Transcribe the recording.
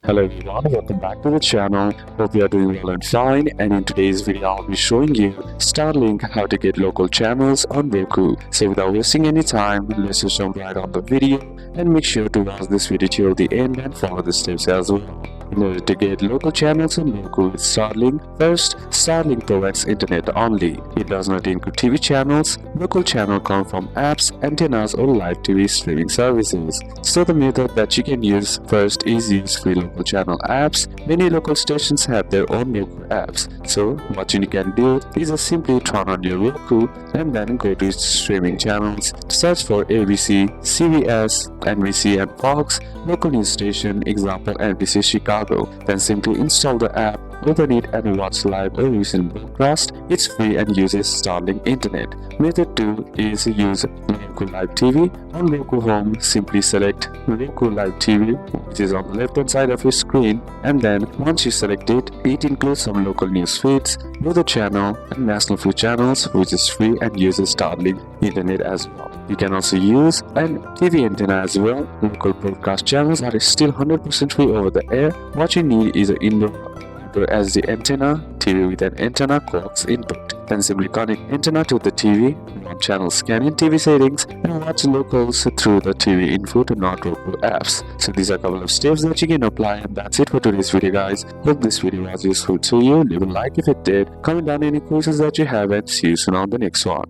Hello everyone, welcome back to the channel. Hope you are doing well and fine, and in today's video I'll be showing you Starlink, how to get local channels on Roku. So without wasting any time, let's just jump right on the video and make sure to watch this video till the end and follow the steps as well. In order to get local channels on Roku with Starlink, first, Starlink provides internet only. It does not include TV channels. Local channels come from apps, antennas or live TV streaming services. So the method that you can use first is use free local channel apps. Many local stations have their own Roku apps. So what you can do is just simply turn on your Roku and then go to streaming channels. Search for ABC, CBS, NBC and Fox, local news station, example NBC Chicago. Then simply install the app, open it and watch live or recent broadcast. It's free and uses Starlink internet. Method 2 is use Roku Live TV. On Roku Home, simply select Roku Live TV, which is on the left hand side of your screen, and then once you select it, it includes some local news feeds, weather channel and national food channels, which is free and uses Starlink internet as well. You can also use an TV antenna as well. Local broadcast channels are still 100% free over the air. What you need is an indoor SD antenna, TV with an antenna coax input. Then simply connect antenna to the TV, run channel scan in TV settings, and watch locals through the TV input, not Roku apps. So these are a couple of steps that you can apply, and that's it for today's video, guys. Hope this video was useful to you. Leave a like if it did, comment down any questions that you have, and see you soon on the next one.